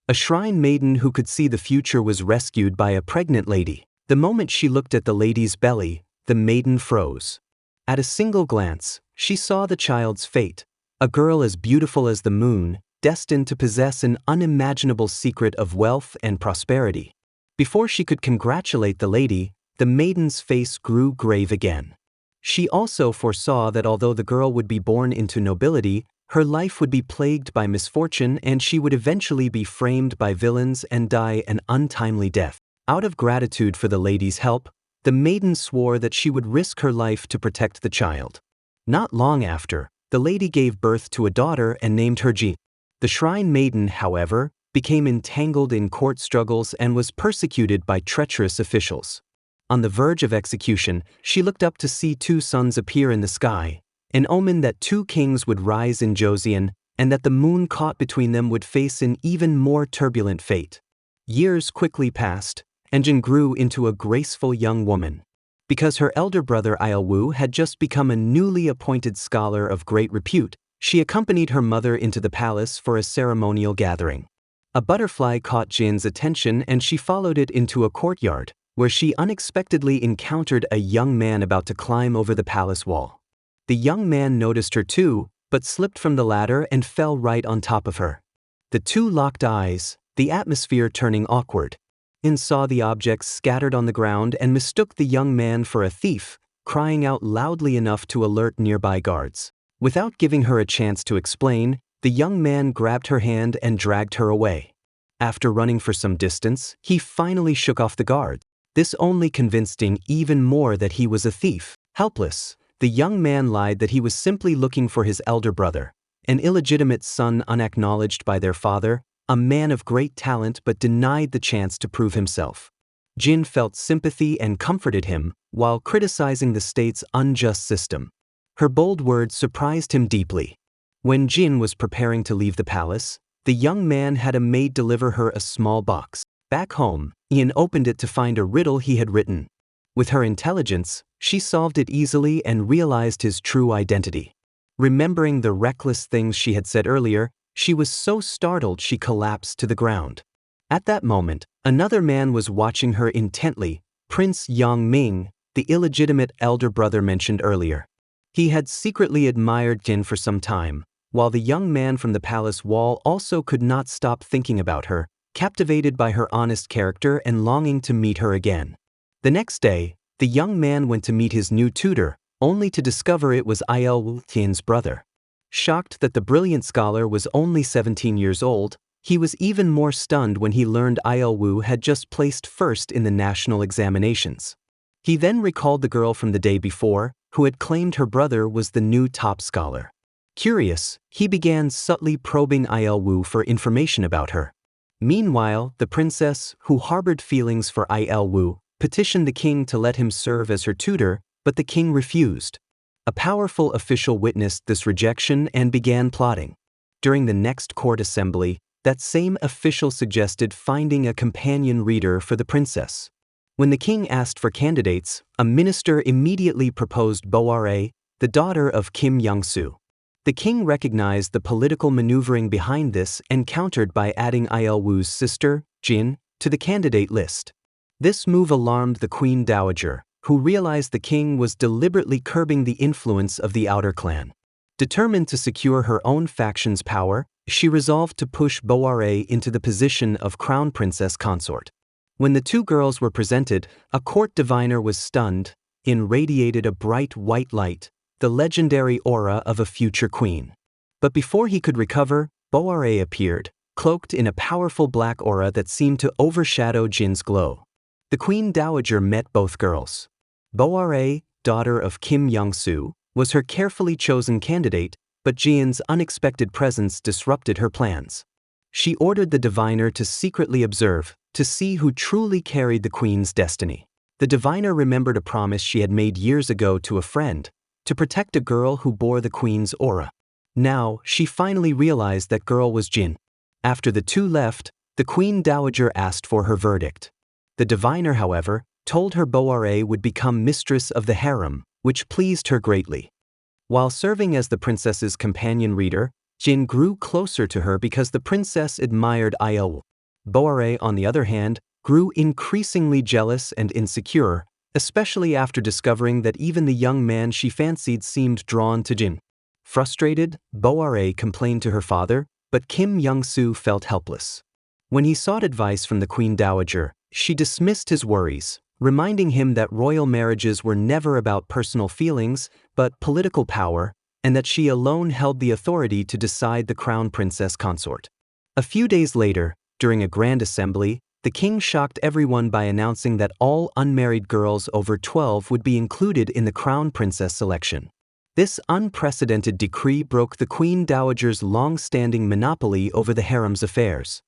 A shrine maiden who could see the future was rescued by a pregnant lady. The moment she looked at the lady's belly, the maiden froze. At a single glance, she saw the child's fate, a girl as beautiful as the moon, destined to possess an unimaginable secret of wealth and prosperity. Before she could congratulate the lady, the maiden's face grew grave again. She also foresaw that although the girl would be born into nobility, her life would be plagued by misfortune and she would eventually be framed by villains and die an untimely death. Out of gratitude for the lady's help, the maiden swore that she would risk her life to protect the child. Not long after, the lady gave birth to a daughter and named her Jin. The shrine maiden, however, became entangled in court struggles and was persecuted by treacherous officials. On the verge of execution, she looked up to see two suns appear in the sky, an omen that two kings would rise in Joseon and that the moon caught between them would face an even more turbulent fate. Years quickly passed, and Jin grew into a graceful young woman. Because her elder brother Ilwu had just become a newly appointed scholar of great repute, she accompanied her mother into the palace for a ceremonial gathering. A butterfly caught Jin's attention and she followed it into a courtyard, where she unexpectedly encountered a young man about to climb over the palace wall. The young man noticed her too, but slipped from the ladder and fell right on top of her. The two locked eyes, the atmosphere turning awkward. Jin saw the objects scattered on the ground and mistook the young man for a thief, crying out loudly enough to alert nearby guards. Without giving her a chance to explain, the young man grabbed her hand and dragged her away. After running for some distance, he finally shook off the guards. This only convinced Jin even more that he was a thief. Helpless, the young man lied that he was simply looking for his elder brother, an illegitimate son unacknowledged by their father, a man of great talent but denied the chance to prove himself. Jin felt sympathy and comforted him, while criticizing the state's unjust system. Her bold words surprised him deeply. When Jin was preparing to leave the palace, the young man had a maid deliver her a small box. Back home, Jin opened it to find a riddle he had written. With her intelligence, she solved it easily and realized his true identity. Remembering the reckless things she had said earlier, she was so startled she collapsed to the ground. At that moment, another man was watching her intently, Prince Yang Ming, the illegitimate elder brother mentioned earlier. He had secretly admired Jin for some time, while the young man from the palace wall also could not stop thinking about her, captivated by her honest character and longing to meet her again. The next day, the young man went to meet his new tutor, only to discover it was Jin's brother. Shocked that the brilliant scholar was only 17 years old, he was even more stunned when he learned Ilwu had just placed first in the national examinations. He then recalled the girl from the day before, who had claimed her brother was the new top scholar. Curious, he began subtly probing Ilwu for information about her. Meanwhile, the princess, who harbored feelings for Ilwu, petitioned the king to let him serve as her tutor, but the king refused. A powerful official witnessed this rejection and began plotting. During the next court assembly, that same official suggested finding a companion reader for the princess. When the king asked for candidates, a minister immediately proposed Boare, the daughter of Kim Young-soo. The king recognized the political maneuvering behind this and countered by adding Ilwu's sister, Jin, to the candidate list. This move alarmed the Queen Dowager, who realized the king was deliberately curbing the influence of the outer clan. Determined to secure her own faction's power, she resolved to push Boare into the position of crown princess consort. When the two girls were presented, a court diviner was stunned. Jin radiated a bright white light, the legendary aura of a future queen. But before he could recover, Boare appeared, cloaked in a powerful black aura that seemed to overshadow Jin's glow. The Queen Dowager met both girls. Boare, daughter of Kim Young-soo, was her carefully chosen candidate, but Jin's unexpected presence disrupted her plans. She ordered the diviner to secretly observe, to see who truly carried the queen's destiny. The diviner remembered a promise she had made years ago to a friend, to protect a girl who bore the queen's aura. Now, she finally realized that girl was Jin. After the two left, the Queen Dowager asked for her verdict. The diviner, however, told her Boare would become mistress of the harem, which pleased her greatly. While serving as the princess's companion reader, Jin grew closer to her because the princess admired Ilwu. Boare, on the other hand, grew increasingly jealous and insecure, especially after discovering that even the young man she fancied seemed drawn to Jin. Frustrated, Boare complained to her father, but Kim Young-soo felt helpless. When he sought advice from the Queen Dowager, she dismissed his worries, reminding him that royal marriages were never about personal feelings, but political power, and that she alone held the authority to decide the crown princess consort. A few days later, during a grand assembly, the king shocked everyone by announcing that all unmarried girls over 12 would be included in the crown princess selection. This unprecedented decree broke the Queen Dowager's long-standing monopoly over the harem's affairs.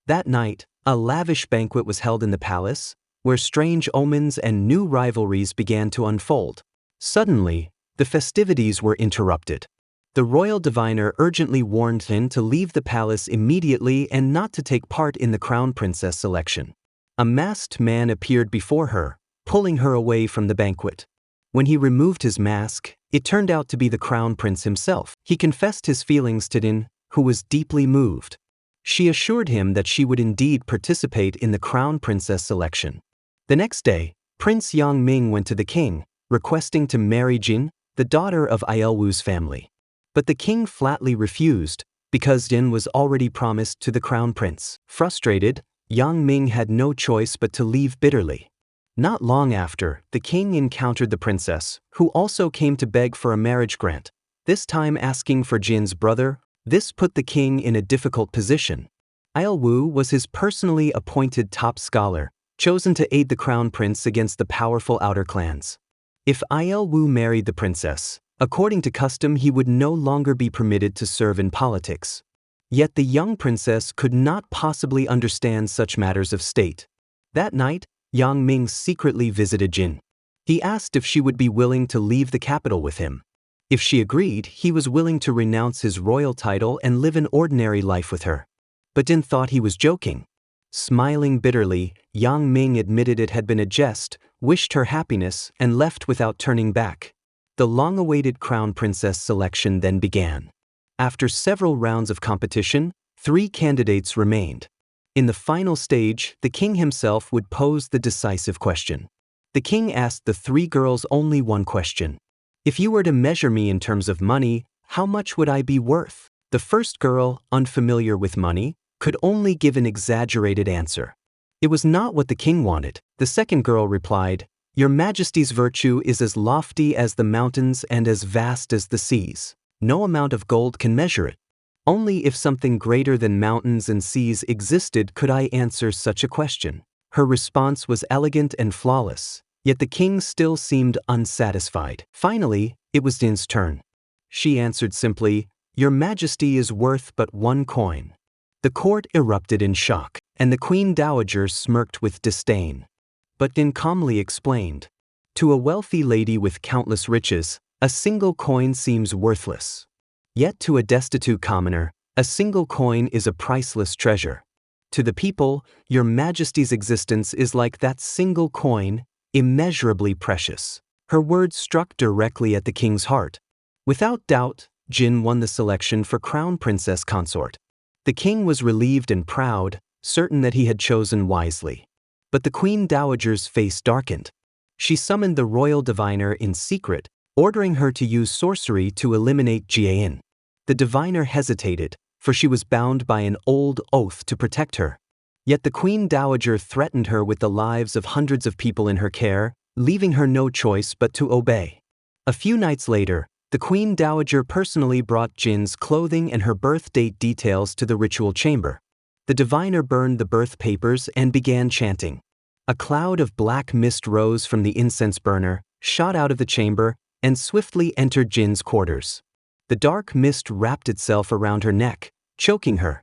That night, a lavish banquet was held in the palace, where strange omens and new rivalries began to unfold. Suddenly, the festivities were interrupted. The royal diviner urgently warned Jin to leave the palace immediately and not to take part in the crown princess selection. A masked man appeared before her, pulling her away from the banquet. When he removed his mask, it turned out to be the crown prince himself. He confessed his feelings to Jin, who was deeply moved. She assured him that she would indeed participate in the crown princess selection. The next day, Prince Yang Ming went to the king, requesting to marry Jin, the daughter of Ailwu's family. But the king flatly refused, because Jin was already promised to the crown prince. Frustrated, Yang Ming had no choice but to leave bitterly. Not long after, the king encountered the princess, who also came to beg for a marriage grant, this time asking for Jin's brother. This put the king in a difficult position. Ailwu was his personally appointed top scholar, chosen to aid the crown prince against the powerful outer clans. If Ailwu married the princess, according to custom he would no longer be permitted to serve in politics. Yet the young princess could not possibly understand such matters of state. That night, Yang Ming secretly visited Jin. He asked if she would be willing to leave the capital with him. If she agreed, he was willing to renounce his royal title and live an ordinary life with her. But Jin thought he was joking. Smiling bitterly, Yang Ming admitted it had been a jest, wished her happiness, and left without turning back. The long-awaited crown princess selection then began. After several rounds of competition, 3 candidates remained. In the final stage, the king himself would pose the decisive question. The king asked the 3 girls only one question. If you were to measure me in terms of money, how much would I be worth? The first girl, unfamiliar with money, could only give an exaggerated answer. It was not what the king wanted. The second girl replied, "Your Majesty's virtue is as lofty as the mountains and as vast as the seas. No amount of gold can measure it. Only if something greater than mountains and seas existed could I answer such a question." Her response was elegant and flawless, yet the king still seemed unsatisfied. Finally, it was Jin's turn. She answered simply, "Your Majesty is worth but 1 coin." The court erupted in shock, and the Queen Dowager smirked with disdain. But Jin calmly explained, "To a wealthy lady with countless riches, a single coin seems worthless. Yet to a destitute commoner, a single coin is a priceless treasure. To the people, your Majesty's existence is like that single coin, immeasurably precious." Her words struck directly at the king's heart. Without doubt, Jin won the selection for crown princess consort. The king was relieved and proud, certain that he had chosen wisely. But the Queen Dowager's face darkened. She summoned the royal diviner in secret, ordering her to use sorcery to eliminate Jiayin. The diviner hesitated, for she was bound by an old oath to protect her. Yet the Queen Dowager threatened her with the lives of hundreds of people in her care, leaving her no choice but to obey. A few nights later, the Queen Dowager personally brought Jin's clothing and her birth date details to the ritual chamber. The diviner burned the birth papers and began chanting. A cloud of black mist rose from the incense burner, shot out of the chamber, and swiftly entered Jin's quarters. The dark mist wrapped itself around her neck, choking her.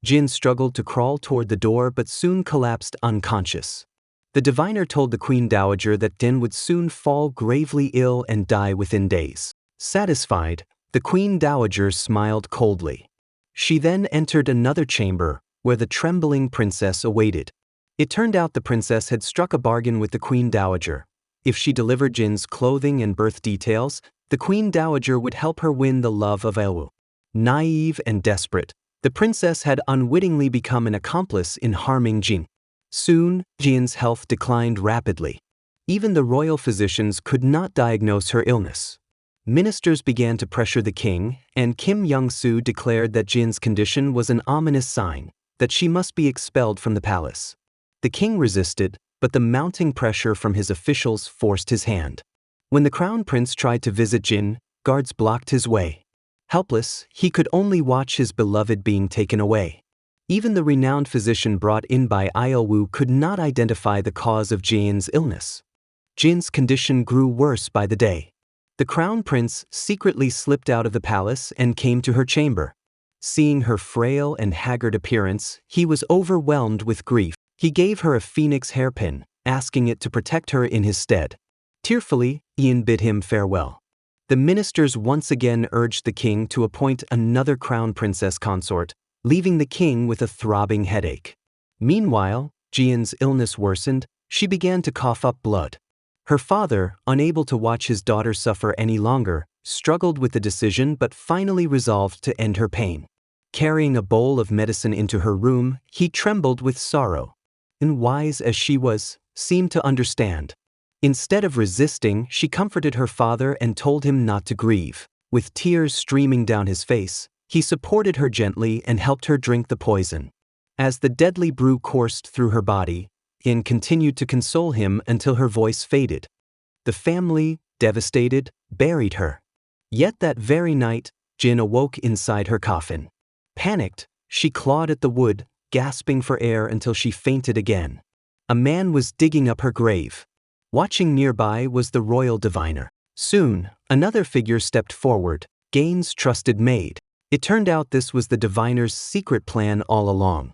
Jin struggled to crawl toward the door but soon collapsed unconscious. The diviner told the Queen Dowager that Jin would soon fall gravely ill and die within days. Satisfied, the Queen Dowager smiled coldly. She then entered another chamber, where the trembling princess awaited. It turned out the princess had struck a bargain with the Queen Dowager. If she delivered Jin's clothing and birth details, the Queen Dowager would help her win the love of Ailwu. Naive and desperate, The princess had unwittingly become an accomplice in harming Jin. Soon, Jin's health declined rapidly. Even the royal physicians could not diagnose her illness. Ministers began to pressure the king, and Kim Young-soo declared that Jin's condition was an ominous sign that she must be expelled from the palace. The king resisted, but the mounting pressure from his officials forced his hand. When the crown prince tried to visit Jin, guards blocked his way. Helpless, he could only watch his beloved being taken away. Even the renowned physician brought in by Ilwu could not identify the cause of Jin's illness. Jin's condition grew worse by the day. The crown prince secretly slipped out of the palace and came to her chamber. Seeing her frail and haggard appearance, he was overwhelmed with grief. He gave her a phoenix hairpin, asking it to protect her in his stead. Tearfully, Ian bid him farewell. The ministers once again urged the king to appoint another crown princess consort, leaving the king with a throbbing headache. Meanwhile, Jian's illness worsened. She began to cough up blood. Her father, unable to watch his daughter suffer any longer, struggled with the decision but finally resolved to end her pain. Carrying a bowl of medicine into her room, he trembled with sorrow. And wise as she was, seemed to understand. Instead of resisting, she comforted her father and told him not to grieve. With tears streaming down his face, he supported her gently and helped her drink the poison. As the deadly brew coursed through her body, Ian continued to console him until her voice faded. The family, devastated, buried her. Yet that very night, Jin awoke inside her coffin. Panicked, she clawed at the wood, gasping for air until she fainted again. A man was digging up her grave. Watching nearby was the royal diviner. Soon, another figure stepped forward, Gain's trusted maid. It turned out this was the diviner's secret plan all along.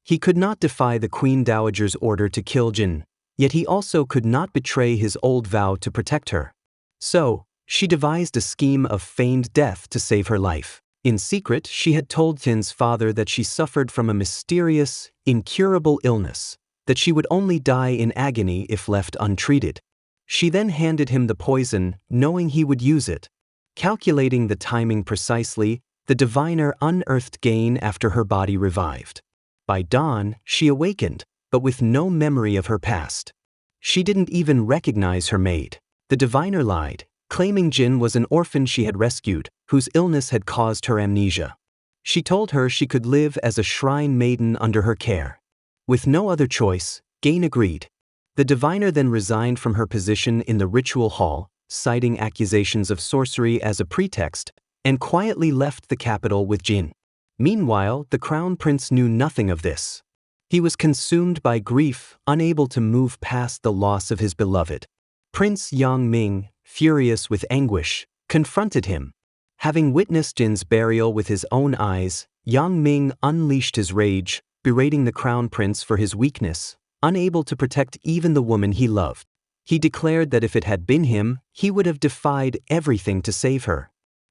He could not defy the Queen Dowager's order to kill Jin, yet he also could not betray his old vow to protect her. So, she devised a scheme of feigned death to save her life. In secret, she had told Jin's father that she suffered from a mysterious, incurable illness, that she would only die in agony if left untreated. She then handed him the poison, knowing he would use it. Calculating the timing precisely, the diviner unearthed Gain after her body revived. By dawn, she awakened, but with no memory of her past. She didn't even recognize her maid. The diviner lied, claiming Jin was an orphan she had rescued, whose illness had caused her amnesia. She told her she could live as a shrine maiden under her care. With no other choice, Gain agreed. The diviner then resigned from her position in the ritual hall, citing accusations of sorcery as a pretext, and quietly left the capital with Jin. Meanwhile, the crown prince knew nothing of this. He was consumed by grief, unable to move past the loss of his beloved. Prince Yang Ming, furious with anguish, confronted him. Having witnessed Jin's burial with his own eyes, Yang Ming unleashed his rage, berating the crown prince for his weakness, unable to protect even the woman he loved. He declared that if it had been him, he would have defied everything to save her.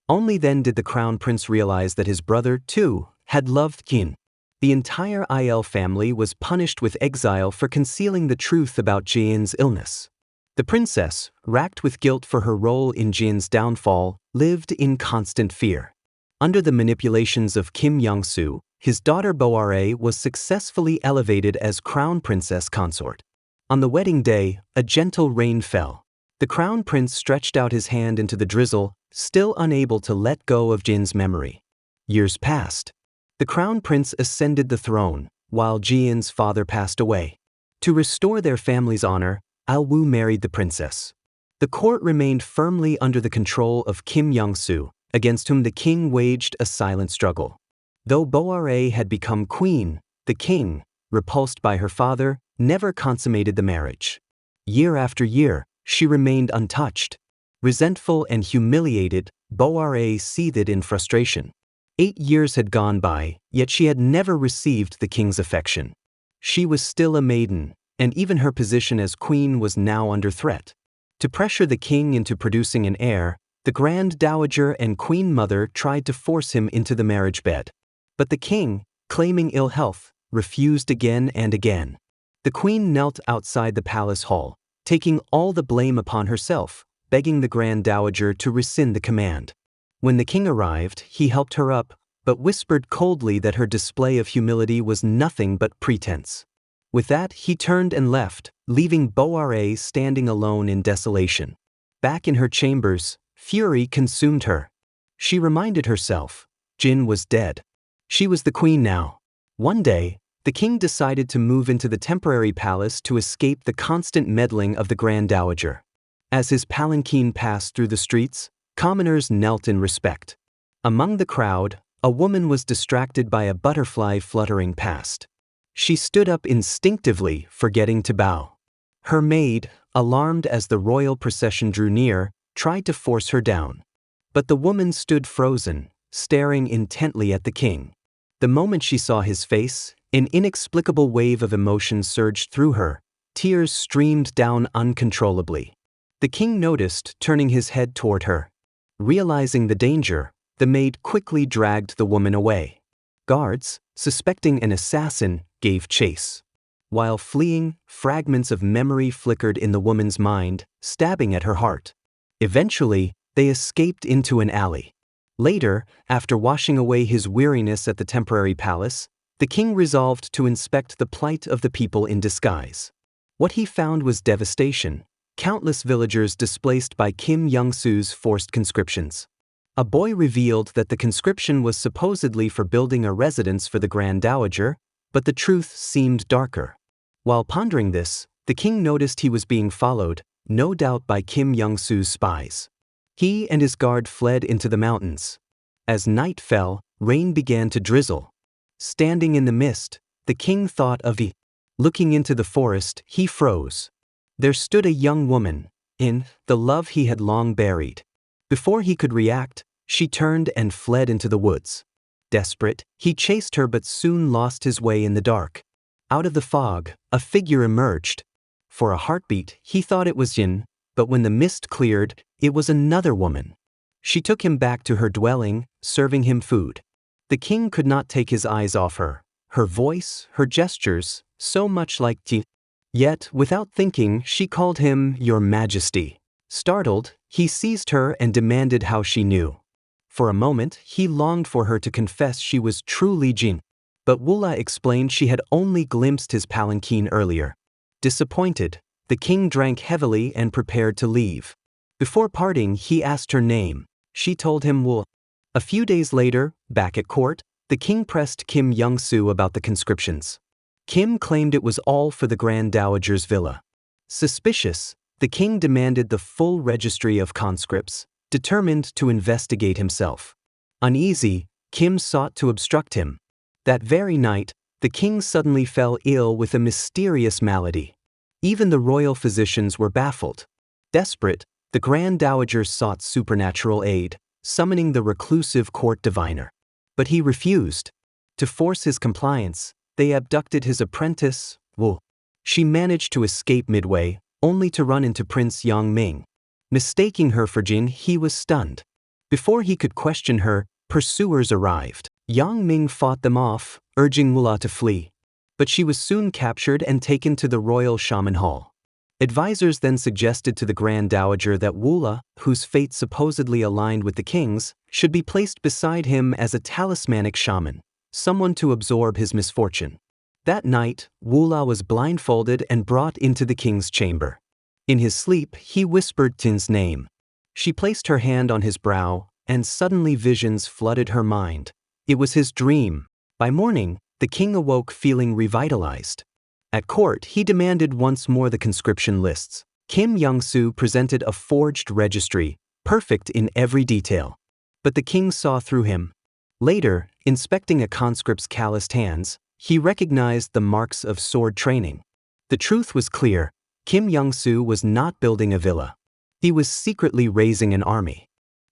Only then did the crown prince realize that his brother, too, had loved Jin. The entire Il family was punished with exile for concealing the truth about Jin's illness. The princess, racked with guilt for her role in Jin's downfall, lived in constant fear. Under the manipulations of Kim Young-soo, his daughter Boare was successfully elevated as crown princess consort. On the wedding day, a gentle rain fell. The crown prince stretched out his hand into the drizzle, still unable to let go of Jin's memory. Years passed. The crown prince ascended the throne, while Jin's father passed away. To restore their family's honor, Ilwu married the princess. The court remained firmly under the control of Kim Young-soo, against whom the king waged a silent struggle. Though Boare had become queen, the king, repulsed by her father, never consummated the marriage. Year after year, she remained untouched. Resentful and humiliated, Boare seethed in frustration. 8 years had gone by, yet she had never received the king's affection. She was still a maiden, and even her position as queen was now under threat. To pressure the king into producing an heir, the Grand Dowager and Queen Mother tried to force him into the marriage bed. But the king, claiming ill health, refused again and again. The queen knelt outside the palace hall, taking all the blame upon herself, begging the Grand Dowager to rescind the command. When the king arrived, he helped her up, but whispered coldly that her display of humility was nothing but pretense. With that, he turned and left, leaving Boare standing alone in desolation. Back in her chambers, fury consumed her. She reminded herself, Jin was dead. She was the queen now. One day, the king decided to move into the temporary palace to escape the constant meddling of the Grand Dowager. As his palanquin passed through the streets, commoners knelt in respect. Among the crowd, a woman was distracted by a butterfly fluttering past. She stood up instinctively, forgetting to bow. Her maid, alarmed as the royal procession drew near, tried to force her down. But the woman stood frozen, staring intently at the king. The moment she saw his face, an inexplicable wave of emotion surged through her. Tears streamed down uncontrollably. The king noticed, turning his head toward her. Realizing the danger, the maid quickly dragged the woman away. Guards, suspecting an assassin, gave chase. While fleeing, fragments of memory flickered in the woman's mind, stabbing at her heart. Eventually, they escaped into an alley. Later, after washing away his weariness at the temporary palace, the king resolved to inspect the plight of the people in disguise. What he found was devastation. Countless villagers displaced by Kim Young-soo's forced conscriptions. A boy revealed that the conscription was supposedly for building a residence for the Grand Dowager, but the truth seemed darker. While pondering this, the king noticed he was being followed, no doubt by Kim Young-soo's spies. He and his guard fled into the mountains. As night fell, rain began to drizzle. Standing in the mist, the king thought of the. Looking into the forest, he froze. There stood a young woman, in the love he had long buried. Before he could react, she turned and fled into the woods. Desperate, he chased her but soon lost his way in the dark. Out of the fog, a figure emerged. For a heartbeat, he thought it was Jin, but when the mist cleared, it was another woman. She took him back to her dwelling, serving him food. The king could not take his eyes off her. Her voice, her gestures, so much like Jin. Yet, without thinking, she called him Your Majesty. Startled, he seized her and demanded how she knew. For a moment, he longed for her to confess she was truly Jin. But Wula explained she had only glimpsed his palanquin earlier. Disappointed, the king drank heavily and prepared to leave. Before parting, he asked her name. She told him Wula. A few days later, back at court, the king pressed Kim Young-soo about the conscriptions. Kim claimed it was all for the Grand Dowager's villa. Suspicious, the king demanded the full registry of conscripts, determined to investigate himself. Uneasy, Kim sought to obstruct him. That very night, the king suddenly fell ill with a mysterious malady. Even the royal physicians were baffled. Desperate, the Grand Dowager sought supernatural aid, summoning the reclusive court diviner. But he refused. To force his compliance, they abducted his apprentice, Wu. She managed to escape midway, only to run into Prince Yang Ming. Mistaking her for Jin, he was stunned. Before he could question her, pursuers arrived. Yang Ming fought them off, urging Wula to flee. But she was soon captured and taken to the royal shaman hall. Advisors then suggested to the Grand Dowager that Wula, whose fate supposedly aligned with the king's, should be placed beside him as a talismanic shaman, someone to absorb his misfortune. That night, Wula was blindfolded and brought into the king's chamber. In his sleep, he whispered Tin's name. She placed her hand on his brow, and suddenly visions flooded her mind. It was his dream. By morning, the king awoke feeling revitalized. At court, he demanded once more the conscription lists. Kim Young-soo presented a forged registry, perfect in every detail. But the king saw through him. Later, inspecting a conscript's calloused hands, he recognized the marks of sword training. The truth was clear. Kim Young-soo was not building a villa. He was secretly raising an army.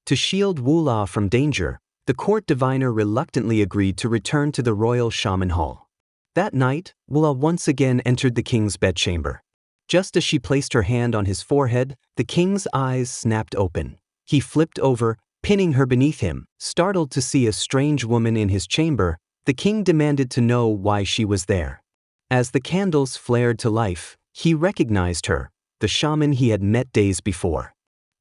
To shield Wula from danger, the court diviner reluctantly agreed to return to the royal shaman hall. That night, Wula once again entered the king's bedchamber. Just as she placed her hand on his forehead, the king's eyes snapped open. He flipped over, pinning her beneath him. Startled to see a strange woman in his chamber, the king demanded to know why she was there. As the candles flared to life, he recognized her, the shaman he had met days before.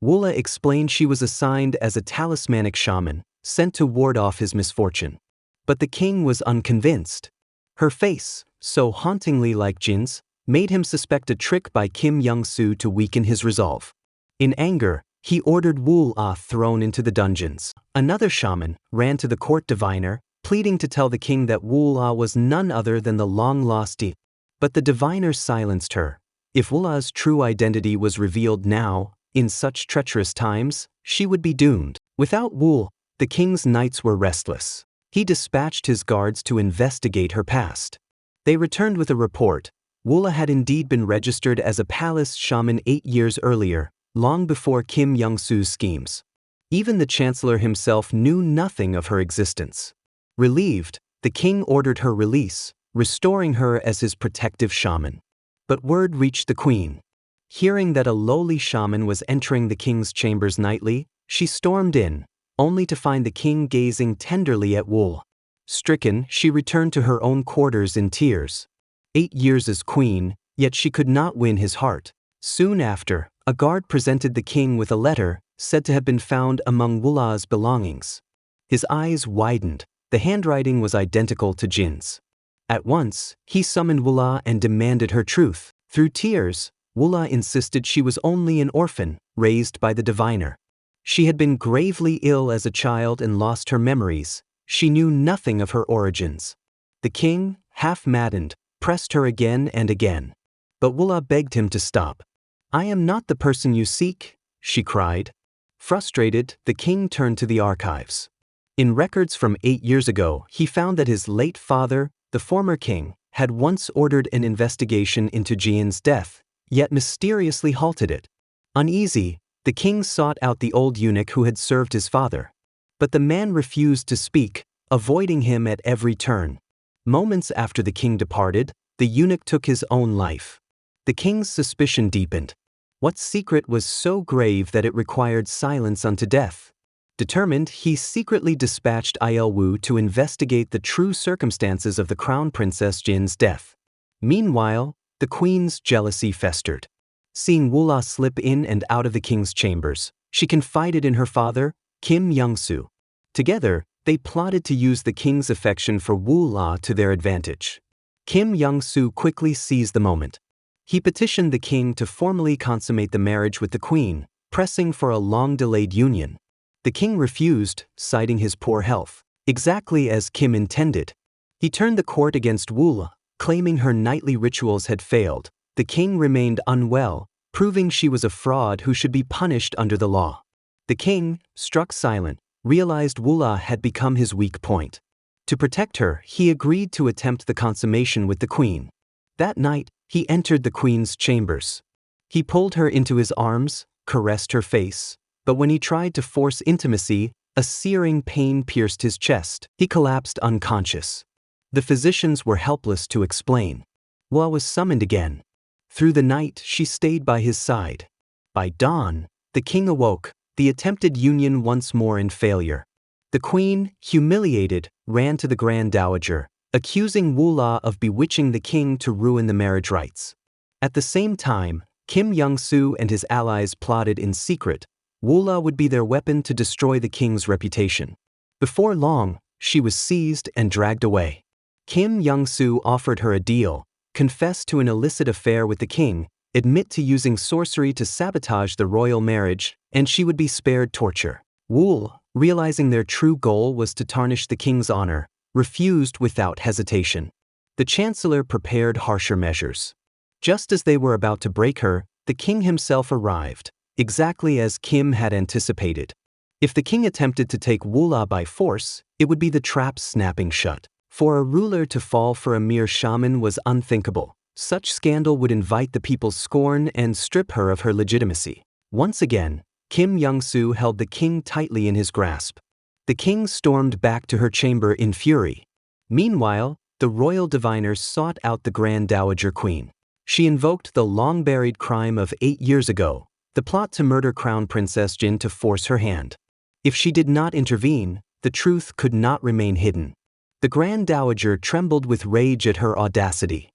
Wula explained she was assigned as a talismanic shaman, sent to ward off his misfortune. But the king was unconvinced. Her face, so hauntingly like Jin's, made him suspect a trick by Kim Young-soo to weaken his resolve. In anger, he ordered Woo-ah thrown into the dungeons. Another shaman ran to the court diviner, pleading to tell the king that Woo-ah was none other than the long-lost Yi. But the diviner silenced her. If Woo-ah's true identity was revealed now, in such treacherous times, she would be doomed. Without Woo, the king's knights were restless. He dispatched his guards to investigate her past. They returned with a report. Woo-ah had indeed been registered as a palace shaman 8 years earlier, long before Kim Young-soo's schemes. Even the chancellor himself knew nothing of her existence. Relieved, the king ordered her release, restoring her as his protective shaman. But word reached the queen. Hearing that a lowly shaman was entering the king's chambers nightly, she stormed in, only to find the king gazing tenderly at Woo. Stricken, she returned to her own quarters in tears. 8 years as queen, yet she could not win his heart. Soon after, a guard presented the king with a letter, said to have been found among Woo-ah's belongings. His eyes widened. The handwriting was identical to Jin's. At once, he summoned Woo-ah and demanded her truth. Through tears, Woo-ah insisted she was only an orphan, raised by the diviner. She had been gravely ill as a child and lost her memories. She knew nothing of her origins. The king, half maddened, pressed her again and again. But Woo-ah begged him to stop. "I am not the person you seek," she cried. Frustrated, the king turned to the archives. In records from 8 years ago, he found that his late father, the former king, had once ordered an investigation into Jian's death, yet mysteriously halted it. Uneasy, the king sought out the old eunuch who had served his father. But the man refused to speak, avoiding him at every turn. Moments after the king departed, the eunuch took his own life. The king's suspicion deepened. What secret was so grave that it required silence unto death? Determined, he secretly dispatched Il-woo to investigate the true circumstances of the crown princess Jin's death. Meanwhile, the queen's jealousy festered. Seeing Woo-ah slip in and out of the king's chambers, she confided in her father, Kim Young-soo. Together, they plotted to use the king's affection for Woo-ah to their advantage. Kim Young-soo quickly seized the moment. He petitioned the king to formally consummate the marriage with the queen, pressing for a long-delayed union. The king refused, citing his poor health, exactly as Kim intended. He turned the court against Woo-ah, claiming her nightly rituals had failed. The king remained unwell, proving she was a fraud who should be punished under the law. The king, struck silent, realized Woo-ah had become his weak point. To protect her, he agreed to attempt the consummation with the queen. That night, he entered the queen's chambers. He pulled her into his arms, caressed her face, but when he tried to force intimacy, a searing pain pierced his chest. He collapsed unconscious. The physicians were helpless to explain. Woo was summoned again. Through the night, she stayed by his side. By dawn, the king awoke, the attempted union once more in failure. The queen, humiliated, ran to the Grand Dowager, accusing Woo-ah of bewitching the king to ruin the marriage rites. At the same time, Kim Young-soo and his allies plotted in secret. Woo-ah would be their weapon to destroy the king's reputation. Before long, she was seized and dragged away. Kim Young-soo offered her a deal: confess to an illicit affair with the king, admit to using sorcery to sabotage the royal marriage, and she would be spared torture. Woo, realizing their true goal was to tarnish the king's honor, refused without hesitation. The chancellor prepared harsher measures. Just as they were about to break her, the king himself arrived, exactly as Kim had anticipated. If the king attempted to take Woo-ah by force, it would be the trap snapping shut. For a ruler to fall for a mere shaman was unthinkable. Such scandal would invite the people's scorn and strip her of her legitimacy. Once again, Kim Young-soo held the king tightly in his grasp. The king stormed back to her chamber in fury. Meanwhile, the royal diviner sought out the Grand Dowager Queen. She invoked the long-buried crime of 8 years ago, the plot to murder Crown Princess Jin to force her hand. If she did not intervene, the truth could not remain hidden. The Grand Dowager trembled with rage at her audacity.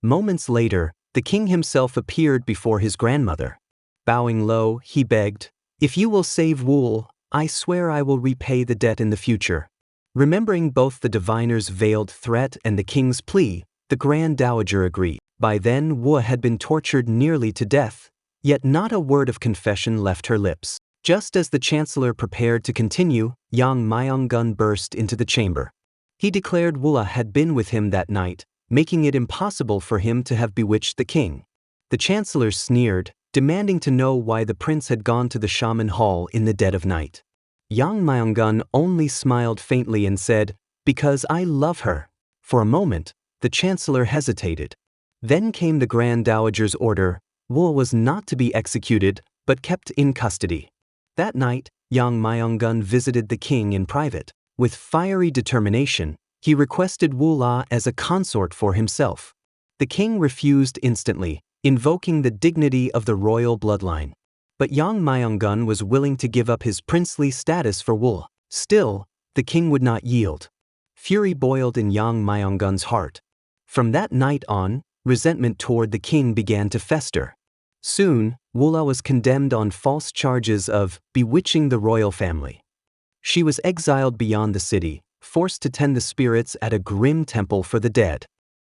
Moments later, the king himself appeared before his grandmother. Bowing low, he begged, "If you will save Woo, I swear I will repay the debt in the future. Remembering both the diviner's veiled threat and the king's plea, the Grand Dowager agreed. By then Wu had been tortured nearly to death, yet not a word of confession left her lips. Just as the chancellor prepared to continue, Yang Myonggun burst into the chamber. He declared Wu had been with him that night, making it impossible for him to have bewitched the king. The chancellor sneered, demanding to know why the prince had gone to the shaman hall in the dead of night. Yang Myonggun only smiled faintly and said, "Because I love her." For a moment, the chancellor hesitated. Then came the Grand Dowager's order. Wu was not to be executed, but kept in custody. That night, Yang Myonggun visited the king in private. With fiery determination, he requested Wu La as a consort for himself. The king refused instantly, invoking the dignity of the royal bloodline. But Yang Myonggun was willing to give up his princely status for Wu. Still, the king would not yield. Fury boiled in Yang Myonggun's heart. From that night on, resentment toward the king began to fester. Soon, Wu La was condemned on false charges of bewitching the royal family. She was exiled beyond the city, forced to tend the spirits at a grim temple for the dead.